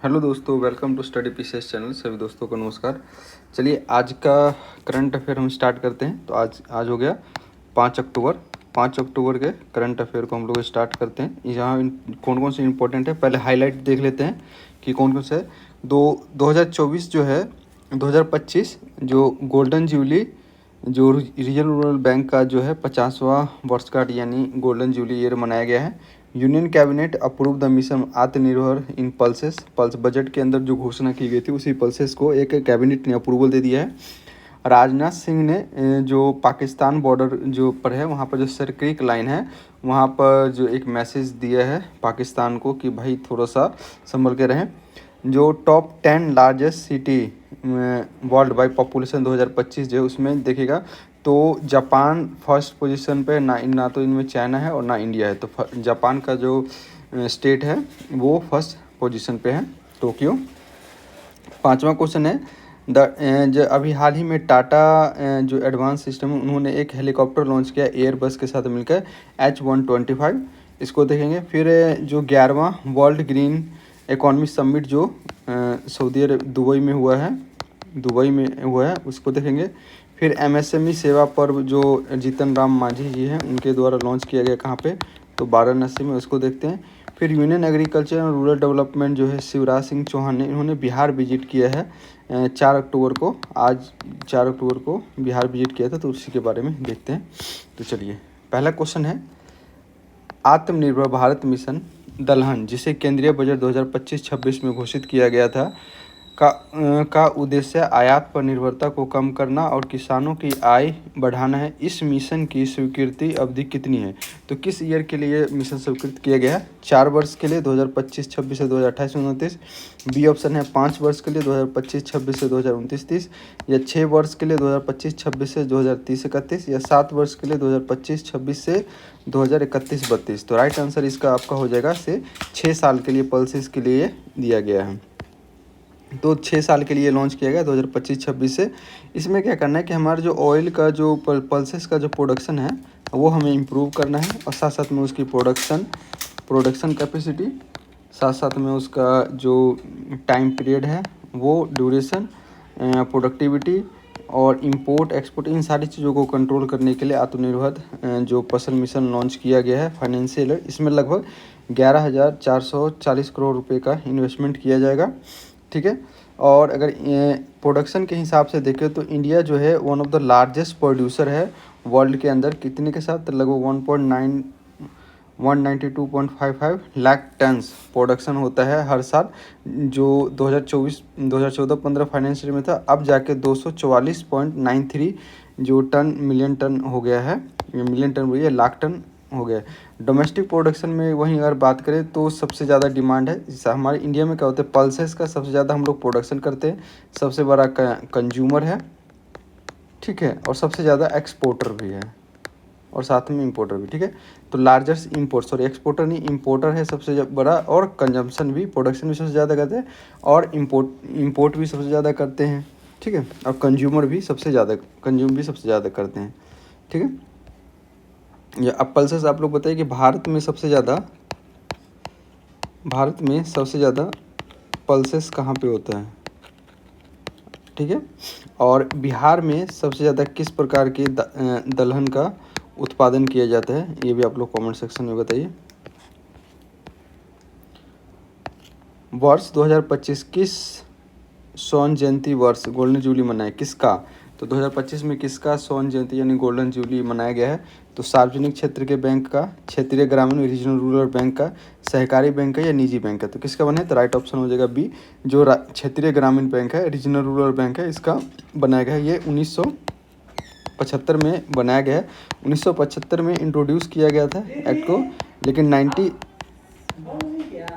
Hello दोस्तों, welcome to Study PCS channel. सभी दोस्तों को नमस्कार। चलिए आज का करंट अफेयर हम स्टार्ट करते हैं। तो आज हो गया 5 अक्टूबर। 5 अक्टूबर के करंट अफेयर को हम लोग स्टार्ट करते हैं। यहाँ कौन कौन से इंपॉर्टेंट है पहले हाईलाइट देख लेते हैं कि कौन कौन से। 2024 जो है 2025 जो गोल्डन जुबली जो रीजनल रूरल बैंक का जो है 50वां वर्षगांठ यानी गोल्डन जुबली ईयर मनाया गया है। Union cabinet approve the mission आत्मनिर्भर इन पल्स बजट के अंदर जो घोषणा की गई थी उसी पल्सेस को एक कैबिनेट ने अप्रूवल दे दिया है। राजनाथ सिंह ने जो पाकिस्तान बॉर्डर जो पर है वहाँ पर जो सर क्रीक लाइन है वहाँ पर जो एक मैसेज दिया है पाकिस्तान को कि भाई थोड़ा सा संभल के रहें। जो top 10 largest city world by population 2025 जो है उसमें देखिएगा तो जापान फर्स्ट पोजीशन पे, ना तो इनमें चाइना है और ना इंडिया है। तो जापान का जो स्टेट है वो फर्स्ट पोजीशन पे है, टोक्यो। 5वां क्वेश्चन है जो अभी हाल ही में टाटा जो एडवांस सिस्टम उन्होंने एक हेलीकॉप्टर लॉन्च किया एयरबस के साथ मिलकर H125। इसको देखेंगे। फिर जो 11वां वर्ल्ड ग्रीन इकोनॉमी समिट जो सऊदी अरब दुबई में हुआ है उसको देखेंगे। फिर MSME सेवा पर्व जो जीतन राम मांझी जी हैं उनके द्वारा लॉन्च किया गया कहाँ पे, तो वाराणसी में, उसको देखते हैं। फिर union agriculture and rural development जो है शिवराज सिंह चौहान ने इन्होंने बिहार विजिट किया है 4 अक्टूबर को। आज 4 अक्टूबर को बिहार विजिट किया था, तो उसी के बारे में देखते हैं। तो चलिए पहला क्वेश्चन है आत्मनिर्भर भारत मिशन दलहन जिसे केंद्रीय बजट 2025-26 में घोषित किया गया था का उद्देश्य आयात पर निर्भरता को कम करना और किसानों की आय बढ़ाना है। इस मिशन की स्वीकृति अवधि कितनी है? तो किस ईयर के लिए मिशन स्वीकृत किया गया है? 4 वर्ष के लिए 2025-26 से 2028-29। बी ऑप्शन है 5 वर्ष के लिए 2025-26 से 2029-30, या 6 वर्ष के लिए 2025-26 से 2030-31, या 7 वर्ष के लिए 2025-26 से 2031-32। तो राइट आंसर इसका आपका हो जाएगा से 6 साल के लिए पल्सेस के लिए दिया गया है। तो 6 साल के लिए लॉन्च किया गया 2025-26 से। इसमें क्या करना है कि हमारा जो ऑयल का जो पल्सेस का जो प्रोडक्शन है वो हमें इम्प्रूव करना है, और साथ साथ में उसकी प्रोडक्शन कैपेसिटी, साथ साथ में उसका जो टाइम पीरियड है वो ड्यूरेशन, प्रोडक्टिविटी और इंपोर्ट एक्सपोर्ट, इन सारी चीज़ों को कंट्रोल करने के लिए आत्मनिर्भर जो फसल मिशन लॉन्च किया गया है फाइनेंशियल। इसमें लगभग 11,440 करोड़ रुपए का इन्वेस्टमेंट किया जाएगा, ठीक है। और अगर प्रोडक्शन के हिसाब से देखें तो इंडिया जो है one of the largest producer है वर्ल्ड के अंदर, कितने के साथ, लगभग 192.55 लाख टन्स प्रोडक्शन होता है हर साल। जो 2014-15 फाइनेंशियल में था, अब जाके 244.93 जो मिलियन टन हो गया है। मिलियन टन वही है, लाख टन हो गया। डोमेस्टिक प्रोडक्शन में वहीं अगर बात करें तो सबसे ज़्यादा डिमांड है। जैसे हमारे इंडिया में क्या होता है, पल्सेस का सबसे ज़्यादा हम लोग प्रोडक्शन करते हैं, सबसे बड़ा कंज्यूमर है, ठीक है, और सबसे ज़्यादा एक्सपोर्टर भी है और साथ में इंपोर्टर भी, ठीक है। तो लार्जेस्ट एक्सपोर्टर नहीं, इंपोर्टर है सबसे बड़ा, और कंजम्पशन भी, प्रोडक्शन भी सबसे ज़्यादा करते हैं, और इंपोर्ट भी सबसे ज़्यादा करते हैं, ठीक है, और कंज्यूम भी सबसे ज़्यादा करते हैं, ठीक है। या अब पल्सेस आप लोग बताइए कि भारत में सबसे ज़्यादा पल्सेस कहाँ पे होता है, ठीक है। और बिहार में सबसे ज़्यादा किस प्रकार के दलहन का उत्पादन किया जाता है, ये भी आप लोग कमेंट सेक्शन में बताइए। वर्ष 2025 किस स्वर्ण जयंती वर्ष गोल्डन जुबली मनाए, किसका? तो 2025 में किसका स्वर्ण जयंती यानी गोल्डन जुबली मनाया गया है? तो सार्वजनिक क्षेत्र के बैंक का, क्षेत्रीय ग्रामीण रीजनल रूरल बैंक का, सहकारी बैंक का, या निजी बैंक का? तो किसका बना है? तो राइट ऑप्शन हो जाएगा बी, जो क्षेत्रीय ग्रामीण बैंक है, रीजनल रूरल बैंक है, इसका बनाया गया है। ये 1975 में बनाया गया है। 1975 में इंट्रोड्यूस किया गया था एक्ट को, लेकिन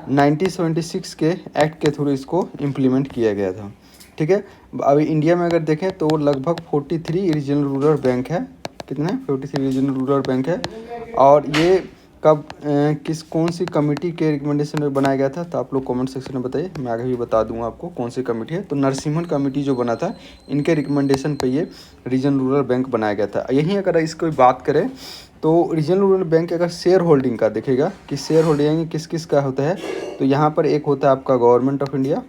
1976 के एक्ट के थ्रू इसको इम्प्लीमेंट किया गया था, ठीक है। अभी इंडिया में अगर देखें तो लगभग 43 रीजनल रूरल बैंक है। कितने? 43 रीजनल रूरल बैंक है। और ये कब कौन सी कमेटी के रिकमेंडेशन में बनाया गया था? तो आप लोग कमेंट सेक्शन में बताइए, मैं आगे भी बता दूंगा आपको कौन सी कमेटी है। तो नरसिम्हन कमेटी जो बना था, इनके रिकमेंडेशन पे ये रीजनल रूरल बैंक बनाया गया था। यहीं अगर इसको बात करें तो रीजनल रूरल बैंक अगर शेयर होल्डिंग का देखेगा कि शेयर होल्डिंग किस किस का होता है, तो यहाँ पर एक होता है आपका गवर्नमेंट ऑफ इंडिया,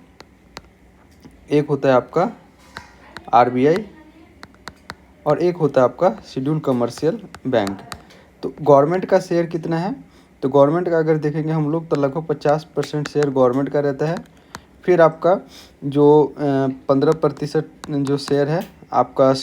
एक होता है आपका आरबीआई, और एक होता है आपका शेड्यूल कमर्शियल बैंक। तो गवर्नमेंट का शेयर कितना है, तो गवर्नमेंट का अगर देखेंगे हम लोग तो लगभग 50% शेयर गवर्नमेंट का रहता है। फिर आपका जो 15% जो शेयर है आपका,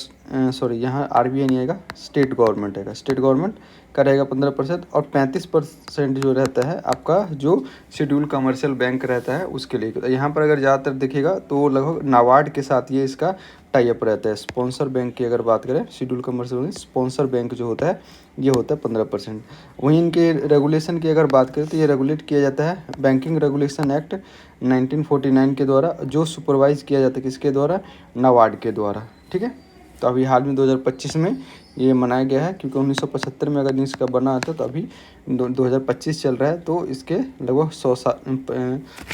सॉरी यहाँ आरबीआई नहीं आएगा, स्टेट गवर्नमेंट आएगा, स्टेट गवर्नमेंट का रहेगा 15%, और 35% जो रहता है आपका जो शेड्यूल कमर्शियल बैंक रहता है उसके लिए। तो यहाँ पर अगर ज़्यादातर देखिएगा तो लगभग नाबार्ड के साथ ये इसका टाई अप रहता है। स्पॉन्सर बैंक की अगर बात करें, schedule commercial bank sponsor bank जो होता है ये होता है 15%। वहीं इनके रेगुलेशन की अगर बात करें तो ये रेगुलेट किया जाता है बैंकिंग रेगुलेशन एक्ट 1949 के द्वारा, जो सुपरवाइज किया जाता है किसके द्वारा, नाबार्ड के द्वारा। ठीक है, तो अभी हाल में 2025 में ये मनाया गया है, क्योंकि 1975 में अगर इसका बना था तो अभी 2025 चल रहा है, तो इसके लगभग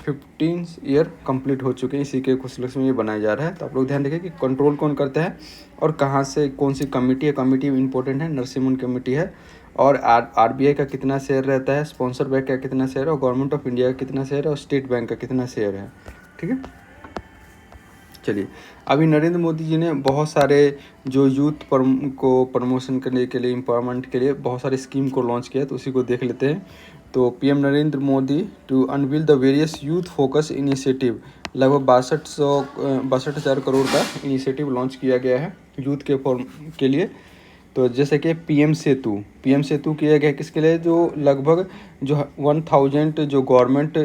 15 ईयर कंप्लीट हो चुके हैं इसी के कुछ लक्ष्य में ये बनाया जा रहा है। तो आप लोग ध्यान रखें कि कंट्रोल कौन करता है और कहाँ से कौन सी कमेटी है। कमेटी इंपॉर्टेंट है, नरसिम्हन कमेटी है, और आरबीआई का कितना शेयर रहता है, स्पॉन्सर बैंक का कितना शेयर है, और गवर्नमेंट ऑफ इंडिया का कितना शेयर है, और स्टेट बैंक का कितना शेयर है। ठीक है, चलिए अभी नरेंद्र मोदी जी ने बहुत सारे जो यूथ को प्रमोशन करने के लिए, एम्पावरमेंट के लिए बहुत सारे स्कीम को लॉन्च किया, तो उसी को देख लेते हैं। तो PM Narendra Modi to unveil the various youth focus initiative, लगभग 62,000 करोड़ का इनिशिएटिव लॉन्च किया गया है यूथ के लिए। तो जैसे कि पीएम सेतु किया गया किसके लिए, जो लगभग जो 1000 जो गवर्नमेंट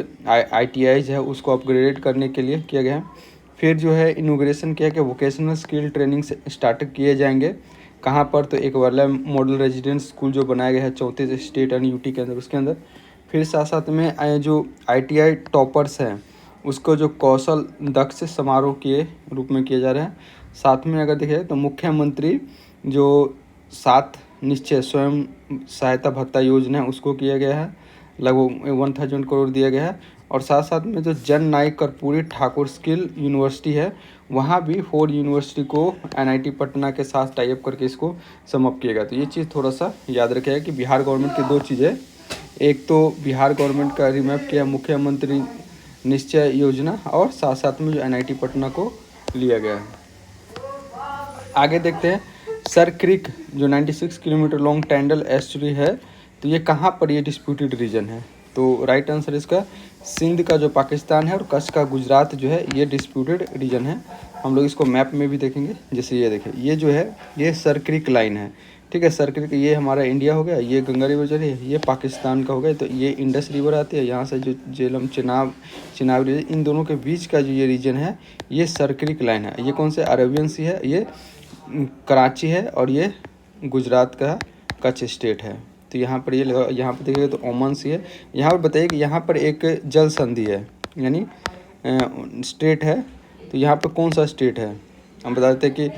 ITIs है उसको अपग्रेड करने के लिए किया गया है। फिर जो है इनोग्रेशन किया कि वोकेशनल स्किल ट्रेनिंग स्टार्ट किए जाएंगे। कहाँ पर, तो एक वाला मॉडल रेजिडेंस स्कूल जो बनाया गया है 34 स्टेट एंड यूटी के अंदर, उसके अंदर। फिर साथ साथ में जो ITI टॉपर्स हैं उसको जो कौशल दक्ष समारोह के रूप में किया जा रहा है। साथ में अगर देखें तो मुख्यमंत्री जो 7 निश्चय स्वयं सहायता भत्ता योजना है उसको किया गया है, लगभग 1000 करोड़ दिया गया है। और साथ साथ में जो जन नायक कर्पूरी ठाकुर स्किल यूनिवर्सिटी है वहाँ भी 4 यूनिवर्सिटी को NIT पटना के साथ टाई अप करके इसको समअप किएगा। तो ये चीज़ थोड़ा सा याद रखेगा कि बिहार गवर्नमेंट की 2 चीज़ें, एक तो बिहार गवर्नमेंट का रिमैप किया मुख्यमंत्री निश्चय योजना, और साथ साथ में जो NIT पटना को लिया गया है। आगे देखते हैं, सर क्रिक जो 96 किलोमीटर लॉन्ग टैंडल एस्चुरी है, तो ये कहाँ पर ये डिस्प्यूटेड रीजन है, तो राइट आंसर इसका सिंध का जो पाकिस्तान है और कच्छ का गुजरात जो है ये डिस्प्यूटेड रीजन है। हम लोग इसको मैप में भी देखेंगे, जैसे ये देखें, ये जो है ये सर क्रिक लाइन है। ठीक है, सर क्रिक ये हमारा इंडिया हो गया, ये गंगा रिवर चल रही है, ये पाकिस्तान का हो गया। तो ये इंडस रिवर आती है, यहाँ से जो झेलम चिनाब रीजन, इन दोनों के बीच का जो ये रीजन है ये सर क्रिक लाइन है। ये कौन से, अरेबियन सी है, ये कराची है, और ये गुजरात का कच्छ स्टेट है। तो यहाँ पर ये लगा, यहाँ पर देखिएगा तो ओमान सी है। यहाँ पर बताइए कि यहाँ पर एक जल संधि है, यानी स्टेट है, तो यहाँ पर कौन सा स्टेट है, हम बता देते हैं कि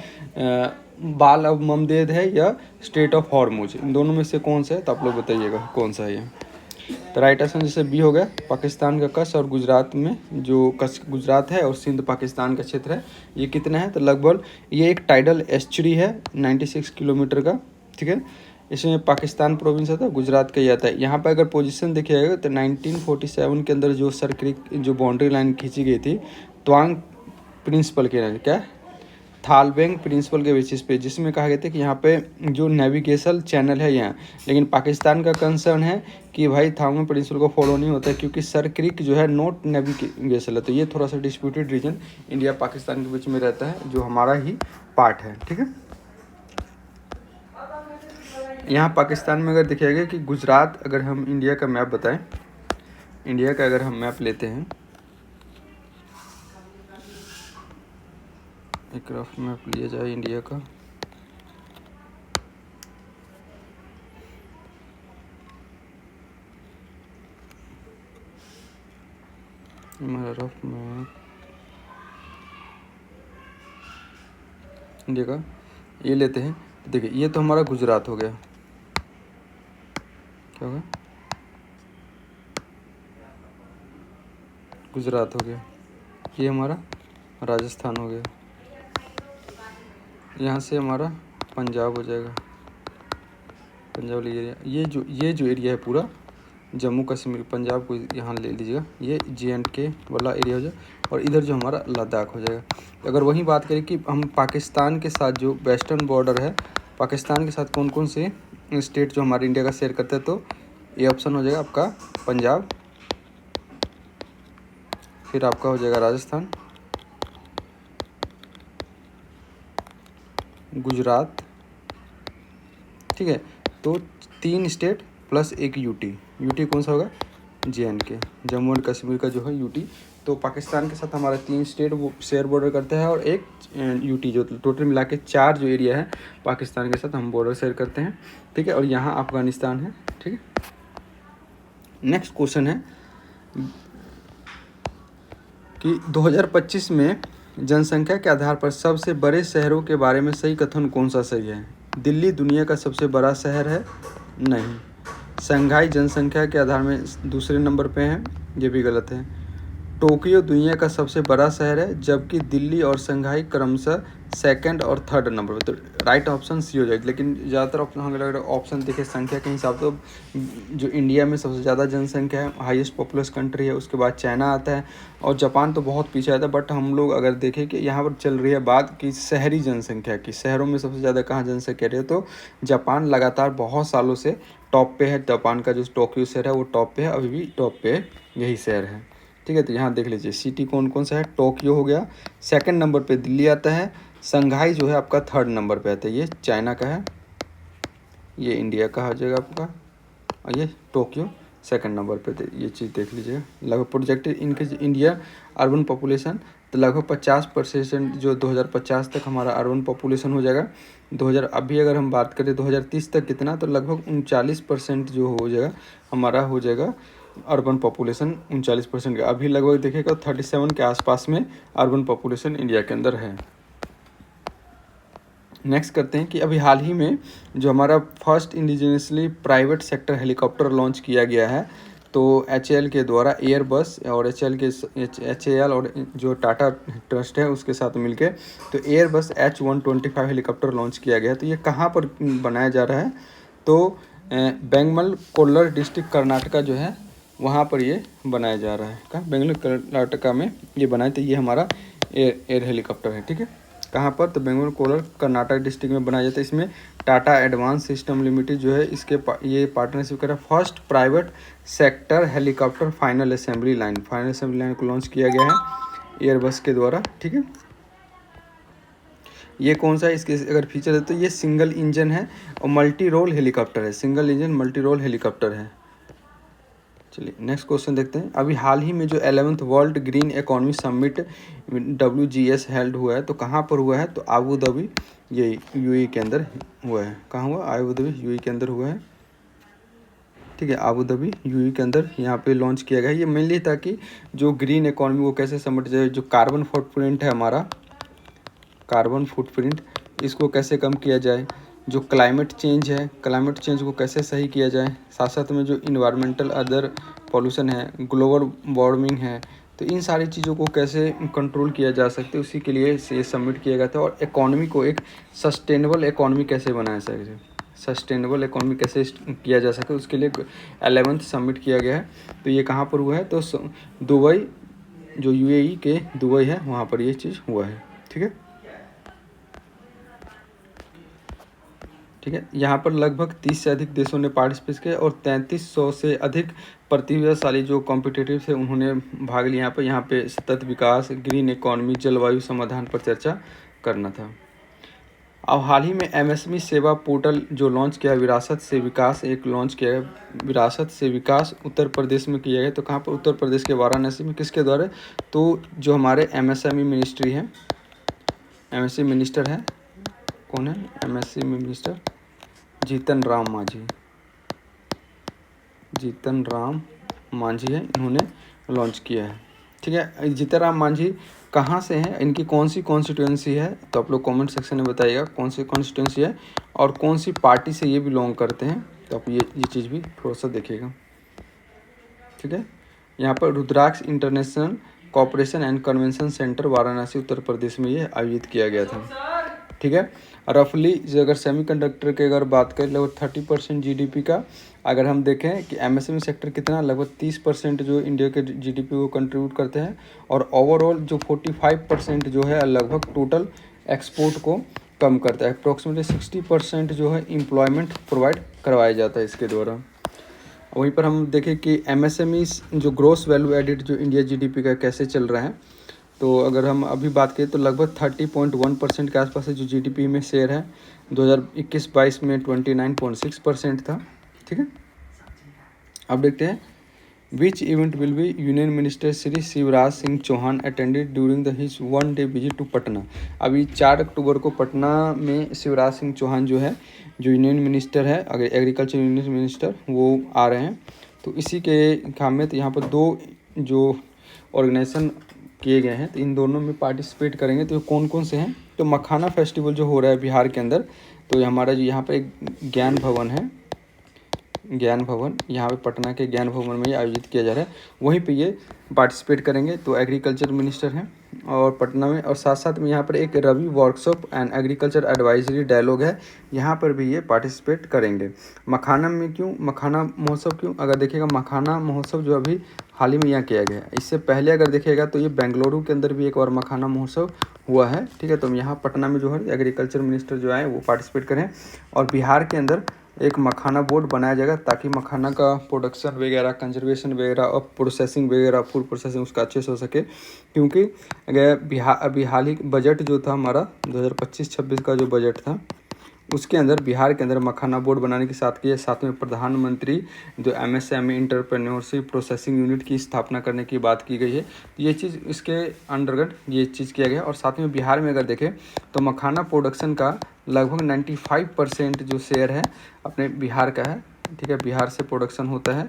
बाल ऑफ ममदेद है या स्टेट ऑफ हॉर्मुज, इन दोनों में से कौन सा है, तो आप लोग बताइएगा कौन सा है ये। तो राइट आंसर जैसे बी हो गया, पाकिस्तान का कच्छ, और गुजरात में जो कच्छ गुजरात है और सिंध पाकिस्तान का क्षेत्र है। ये कितना है, तो लगभग ये एक टाइडल एस्चुरी है 96 किलोमीटर का। ठीक है, इसमें पाकिस्तान प्रोविंस आता है, गुजरात का ही आता है। यहाँ पर अगर पोजीशन देखिएगा तो 1947 के अंदर जो सर क्रिक जो बाउंड्री लाइन खींची गई थी त्वांग प्रिंसिपल के, क्या थालबेंग प्रिंसिपल के बेसिस पे, जिसमें कहा गया था कि यहाँ पे जो नेविगेशन चैनल है यहाँ, लेकिन पाकिस्तान का कंसर्न है कि भाई थालबेंग प्रिंसिपल को फॉलो नहीं होता है, क्योंकि सर क्रिक जो है नॉट नेविगेशन है। तो ये थोड़ा सा डिस्प्यूटेड रीजन इंडिया पाकिस्तान के बीच में रहता है, जो हमारा ही पार्ट है। ठीक है, यहाँ पाकिस्तान में अगर देखिएगा कि गुजरात, अगर हम इंडिया का मैप बताएं, इंडिया का अगर हम मैप लेते हैं, एक रफ मैप लिया जाए इंडिया का, हमारा रफ मैप इंडिया का ये लेते हैं। देखिए ये तो हमारा गुजरात हो गया, क्या होगा, गुजरात हो गया। ये हमारा राजस्थान हो गया, यहाँ से हमारा पंजाब हो जाएगा, पंजाब वाली एरिया, ये जो एरिया है पूरा जम्मू कश्मीर पंजाब को यहाँ ले लीजिएगा, ये JNK वाला एरिया हो जाए, और इधर जो हमारा लद्दाख हो जाएगा। अगर वही बात करें कि हम पाकिस्तान के साथ जो वेस्टर्न बॉर्डर है, पाकिस्तान के साथ कौन कौन से स्टेट जो हमारे इंडिया का शेयर करते हैं, तो ये ऑप्शन हो जाएगा आपका पंजाब, फिर आपका हो जाएगा राजस्थान, गुजरात, ठीक है। तो 3 स्टेट प्लस एक यूटी कौन सा होगा, JNK, जम्मू एंड कश्मीर का जो है यूटी। तो पाकिस्तान के साथ हमारे 3 स्टेट वो शेयर बॉर्डर करते हैं, और एक यूटी, जो टोटल मिला के 4 जो एरिया है पाकिस्तान के साथ हम बॉर्डर शेयर करते हैं, ठीक है। और यहाँ अफगानिस्तान है, ठीक है। नेक्स्ट क्वेश्चन है कि 2025 में जनसंख्या के आधार पर सबसे बड़े शहरों के बारे में सही कथन कौन सा सही है। दिल्ली दुनिया का सबसे बड़ा शहर है, नहीं। शंघाई जनसंख्या के आधार में दूसरे नंबर पे है, ये भी गलत है। टोक्यो दुनिया का सबसे बड़ा शहर है, जबकि दिल्ली और शंघाई क्रमशः सेकंड और थर्ड नंबर पे। तो राइट ऑप्शन सी हो जाएगा, लेकिन ज़्यादातर अगर ऑप्शन देखें संख्या के हिसाब से, तो जो इंडिया में सबसे ज़्यादा जनसंख्या है, हाईएस्ट पॉपुलस कंट्री है, उसके बाद चाइना आता है, और जापान तो बहुत पीछे आता है। बट हम लोग अगर देखें कि यहाँ पर चल रही है बात कि शहरी जनसंख्या की, शहरों में सबसे ज़्यादा कहाँ जनसंख्या रही है, तो जापान लगातार बहुत सालों से टॉप पे है। जापान का जो टोक्यो शहर है वो टॉप पे है, अभी भी टॉप पे यही शहर है, ठीक है। तो यहाँ देख लीजिए सिटी कौन कौन सा है, टोक्यो हो गया, सेकंड नंबर पे दिल्ली आता है, शंघाई जो है आपका थर्ड नंबर पे आता है, ये चाइना का है, ये इंडिया का हो जाएगा आपका, और ये टोक्यो सेकंड नंबर पे। तो ये चीज़ देख लीजिएगा। लगभग projected increase India urban population, तो लगभग 50% जो 2050 तक हमारा अर्बन पॉपुलेशन हो जाएगा। 2000 अभी अगर हम बात करें 2030 तक कितना, तो लगभग 39% जो हो जाएगा हमारा, हो जाएगा अर्बन पॉपुलेशन 39% का। अभी लगभग देखिएगा 37 के आसपास में अर्बन पॉपुलेशन इंडिया के अंदर है। नेक्स्ट करते हैं कि अभी हाल ही में जो हमारा first indigenously private sector helicopter launch किया गया है, तो HAL के द्वारा एयरबस और HAL और जो टाटा ट्रस्ट है उसके साथ मिलके, तो एयरबस H125 हेलीकॉप्टर लॉन्च किया गया है। तो ये कहाँ पर बनाया जा रहा है, तो बेंगमल कोल्लर डिस्ट्रिक्ट कर्नाटका जो है वहाँ पर ये बनाया जा रहा है। कहाँ, बेंगलुरु कर्नाटका में ये बनाए। तो ये हमारा एयर हेलीकॉप्टर है, ठीक है। कहाँ पर, तो बेंगलुरु कोल्लर कर्नाटक डिस्ट्रिक्ट में बनाया जाता है। इसमें टाटा एडवांस सिस्टम लिमिटेड जो है ये पार्टनरशिप कर रहा है। First private sector helicopter final assembly line को लॉन्च किया गया है एयरबस के द्वारा, ठीक है। ये कौन सा है, इसके अगर फीचर है तो ये सिंगल इंजन है और मल्टी रोल हेलीकॉप्टर है, single engine multi role helicopter है। चलिए नेक्स्ट क्वेश्चन देखते हैं। अभी हाल ही में जो 11th world green economy summit WGS held हुआ है, तो कहाँ पर हुआ है, तो आबू धाबी, ये UAE के अंदर हुआ है। कहाँ हुआ, आबू धाबी UAE के अंदर हुआ है, ठीक है। आबू धाबी UAE के अंदर यहाँ पे लॉन्च किया गया है। ये मेनली ताकि जो ग्रीन इकोनॉमी वो कैसे समझ जाए, जो कार्बन फुटप्रिंट है हमारा, कार्बन फुटप्रिंट इसको कैसे कम किया जाए, जो क्लाइमेट चेंज है, क्लाइमेट चेंज को कैसे सही किया जाए, साथ साथ में जो इन्वायरमेंटल अदर पॉल्यूशन है, ग्लोबल वार्मिंग है, तो इन सारी चीज़ों को कैसे कंट्रोल किया जा सकते है, उसी के लिए ये सबमिट किया गया था। और इकोनॉमी को एक सस्टेनेबल इकोनॉमी कैसे बनाया जाए, सस्टेनेबल इकोनॉमी कैसे किया जा सके, उसके लिए 11th सबमिट किया गया है। तो ये कहाँ पर हुआ है, तो दुबई, जो UAE के दुबई है वहाँ पर ये चीज़ हुआ है, ठीक है। ठीक है, यहाँ पर लगभग 30 से अधिक देशों ने पार्टिसिपेट किया और 3300 से अधिक प्रतिभाशाली जो कॉम्पिटिटिव थे उन्होंने भाग लिया। यहाँ पे सतत विकास, ग्रीन इकोनॉमी, जलवायु समाधान पर चर्चा करना था। अब हाल ही में MSME सेवा पोर्टल जो लॉन्च किया, विरासत से विकास एक लॉन्च किया है। विरासत से विकास उत्तर प्रदेश में किया गया, तो कहाँ पर, उत्तर प्रदेश के वाराणसी में। किसके द्वारा, तो जो हमारे MSME मिनिस्ट्री है, MSME मिनिस्टर है, कौन है MSME मिनिस्टर, जीतन राम मांझी है, इन्होंने लॉन्च किया है, ठीक है। जीतन राम मांझी कहाँ से हैं, इनकी कौन सी कॉन्स्टिट्यूएंसी है, तो आप लोग कमेंट सेक्शन में बताइएगा कौन सी कॉन्स्टिट्यूएंसी है और कौन सी पार्टी से ये बिलोंग करते हैं, तो आप ये चीज़ भी थोड़ा सा देखिएगा, ठीक है। यहाँ पर Rudraksh international cooperation and convention centre Varanasi Uttar Pradesh में ये आयोजित किया गया था। ठीक है। रफली अगर सेमीकंडक्टर की अगर बात करें लगभग 30% जीडीपी का अगर हम देखें कि एमएसएमई सेक्टर कितना लगभग 30% जो इंडिया के जीडीपी को कंट्रीब्यूट करते हैं और ओवरऑल जो 45% जो है लगभग टोटल एक्सपोर्ट को कम करता है। अप्रोक्सीमेटली 60% जो है एम्प्लॉयमेंट प्रोवाइड करवाया जाता है इसके द्वारा। वहीं पर हम देखें कि एमएसएमई जो ग्रोस वैल्यू एडिड जो इंडिया जीडीपी का कैसे चल रहा है, तो अगर हम अभी बात करें तो लगभग 30.1% के आसपास है जो जीडीपी में शेयर है। 2021-22 में 29.6% था। ठीक है, अब देखते हैं which event will be union minister Shri Shivraj Singh Chouhan attended during the his 1 day visit to Patna. अभी 4 अक्टूबर को पटना में शिवराज सिंह चौहान जो है जो यूनियन मिनिस्टर है अगर एग्रीकल्चर यूनियन मिनिस्टर वो आ रहे हैं। तो इसी के काम में तो यहाँ पर 2 जो ऑर्गेनाइजेशन किए गए हैं तो इन दोनों में पार्टिसिपेट करेंगे। तो कौन कौन से हैं, तो मखाना फेस्टिवल जो हो रहा है बिहार के अंदर, तो हमारा जो यहाँ पर एक ज्ञान भवन है, ज्ञान भवन यहाँ पे पटना के ज्ञान भवन में आयोजित किया जा रहा है, वहीं पे ये पार्टिसिपेट करेंगे। तो एग्रीकल्चर मिनिस्टर हैं और पटना में, और साथ साथ में यहाँ पर एक rabi workshop and agriculture advisory dialogue है, यहाँ पर भी ये पार्टिसिपेट करेंगे। मखाना में क्यों, मखाना महोत्सव क्यों, अगर देखिएगा मखाना महोत्सव जो अभी हाल ही में यहाँ किया गया है, इससे पहले अगर देखिएगा तो ये बेंगलुरु के अंदर भी एक और मखाना महोत्सव हुआ है। ठीक है, तो यहाँ पटना में जो है एग्रीकल्चर मिनिस्टर जो आए वो पार्टिसिपेट करें और बिहार के अंदर एक मखाना बोर्ड बनाया जाएगा ताकि मखाना का प्रोडक्शन वगैरह, कंजर्वेशन वगैरह और प्रोसेसिंग वगैरह, फूड प्रोसेसिंग उसका अच्छे से हो सके। क्योंकि अगर अभी हाल ही बजट जो था हमारा 2025-26 का जो बजट था उसके अंदर बिहार के अंदर मखाना बोर्ड बनाने के साथ में प्रधानमंत्री जो एमएसएमई इंटरप्रेन्योरशिप प्रोसेसिंग यूनिट की स्थापना करने की बात की गई है। तो ये चीज़ इसके अंतर्गत ये चीज़ किया गया। और साथ में बिहार में अगर देखें तो मखाना प्रोडक्शन का लगभग 95% जो शेयर है अपने बिहार का है। ठीक है, बिहार से प्रोडक्शन होता है।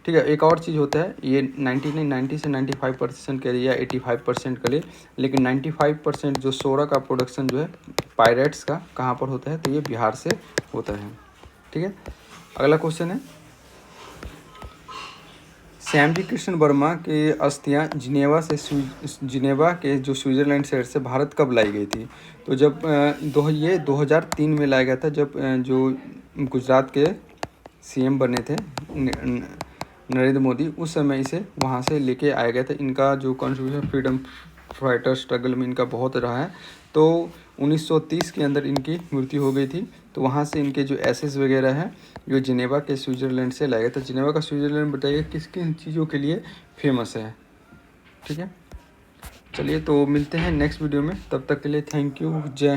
ठीक है, एक और चीज़ होता है ये 90 से 95% के लिए या 85% के लिए, लेकिन 95% जो सोरा का प्रोडक्शन जो है पायरेट्स का कहाँ पर होता है, तो ये बिहार से होता है। ठीक है, अगला क्वेश्चन है श्यामजी कृष्ण वर्मा की अस्थियाँ जिनेवा के जो स्विट्ज़रलैंड शहर से भारत कब लाई गई थी, तो जब ये 2003 में लाया गया था, जब जो गुजरात के सीएम बने थे नरेंद्र मोदी, उस समय इसे वहाँ से लेके आया गया था। इनका जो कॉन्ट्रीब्यूशन फ्रीडम फाइटर स्ट्रगल में इनका बहुत रहा है। तो 1930 के अंदर इनकी मृत्यु हो गई थी। तो वहाँ से इनके जो एसेस वगैरह हैं जो जिनेवा के स्विट्ज़रलैंड से लाया गया था। जिनेवा का स्विट्ज़रलैंड बताइए किस किन चीज़ों के लिए फेमस है। ठीक है, चलिए तो मिलते हैं नेक्स्ट वीडियो में, तब तक के लिए थैंक यू, जय।